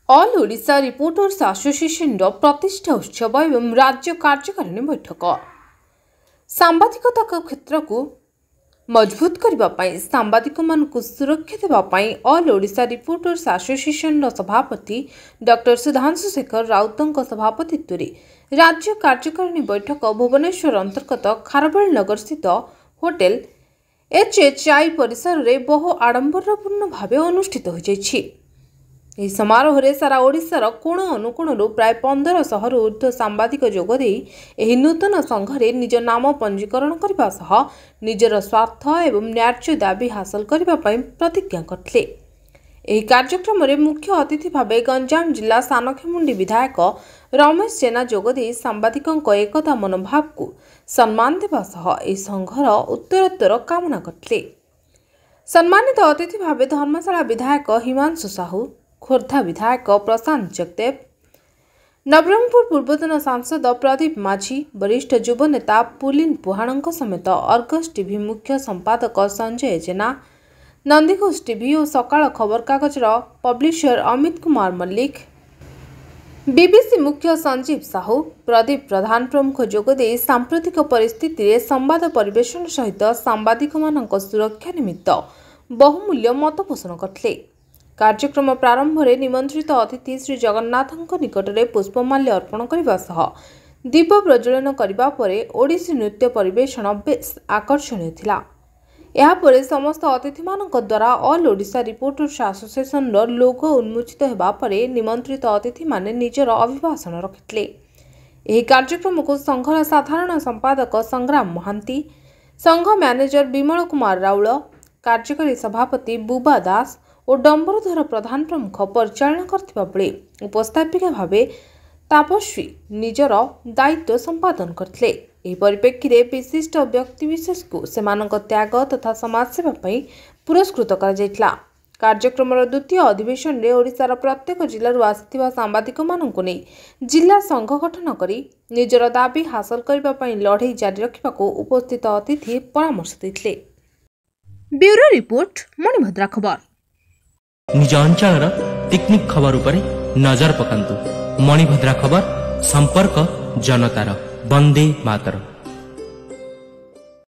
All Odisha reporters association प्रतिष्ठा उत्सव एवं राज्य कार्यकारिणी बैठक सांबादिकता क्षेत्र को मजबूत करने सांबादिक मानक सुरक्षा देवाई ऑल ओडिशा रिपोर्टर्स एसोसिएशन सभापति डॉक्टर सुधांशु शेखर राउत सभापतित्व राज्य कार्यकारिणी बैठक भुवनेश्वर अंतर्गत खारबेल नगर स्थित होटेल HHI परिसर में बहु आडंबरपूर्ण भाव अनुष्ठित हो समारोह रे सारा ओडिशार कोण अनुकोण प्राय 1500 ऊर्ध्व सांबादिक जोगदे एही नूतन संघरे निज नाम पंजीकरण करने सह निजर स्वार्थ एवं न्याय्य दाबी हासिल करने प्रतिज्ञा करते। एही कार्यक्रम रे मुख्य अतिथि भावे गंजाम जिला सानखेमुंडी विधायक रमेश जेना जोगदे सांबादिकों एकता मनोभाव को सम्मान देवा सह एही संघर उत्तरोत्तर कामना करते। सम्मानित अतिथि भावे धर्मशाला विधायक हिमांशु साहू, खोर्धा विधायक प्रशांत जगदेव, नवरंगपुर पूर्वतन सांसद प्रदीप माझी, वरिष्ठ युव नेता पुलिन पुहाणों समेत अर्गस टीवी मुख्य संपादक संजय जेना, नंदीघोष टीवी और सकाळ खबर कागजर पब्लिशर अमित कुमार मल्लिक, बीबीसी मुख्य संजीव साहू, प्रदीप प्रधान प्रमुख जोगदे सांप्रतिक परिस्थिति संवाद परिवेशन सहित सांबादिक मानक सुरक्षा निमित्त बहुमूल्य मत पोषण करते। कार्यक्रम प्रारंभ में निमंत्रित अतिथि श्री जगन्नाथ निकट में पुष्पमाल्य अर्पण करने सह दीप प्रज्वलन करने पर ओडिसी नृत्य परिवेषण बेस आकर्षणीय थिला। यापर समस्त अतिथि मानक द्वारा ऑल ओडिशा रिपोर्टर्स एसोसिएशन लोगो उन्मोचित होगा पर निमंत्रित अतिथि माने निजर अभिभाषण रखिते। यह कार्यक्रम को संघर साधारण संपादक संग्राम महांती, संघ मैनेजर विमल कुमार राउल, कार्यकारी सभापति बुबा दास और डंबरधर प्रधान प्रमुख परिचालन करथिबा बेले उपस्थापिका भावे तापस्वी निजर दायित्व संपादन करथिले। एही परिप्रेक्षी विशिष्ट व्यक्तिविशेष को सेमानक त्याग तथा समाजसेवा पई पुरस्कृत करा जायतिला। कार्यक्रम द्वितीय अधिवेशन में ओडिशार प्रत्येक जिलूर आसिथिबा सांबादिक मानक नै जिला संघ गठन करी निजर दाबी हासिल करबा पई लड़ाई जारी रखिबाको उपस्थित अतिथि परामर्श दैथिले। ब्यूरो रिपोर्ट मणिभद्रा खबर। निज अंचल टेक्निक खबर उपरे नजर पकांतु। मणिभद्रा खबर संपर्क जनतार। वंदे मातरम।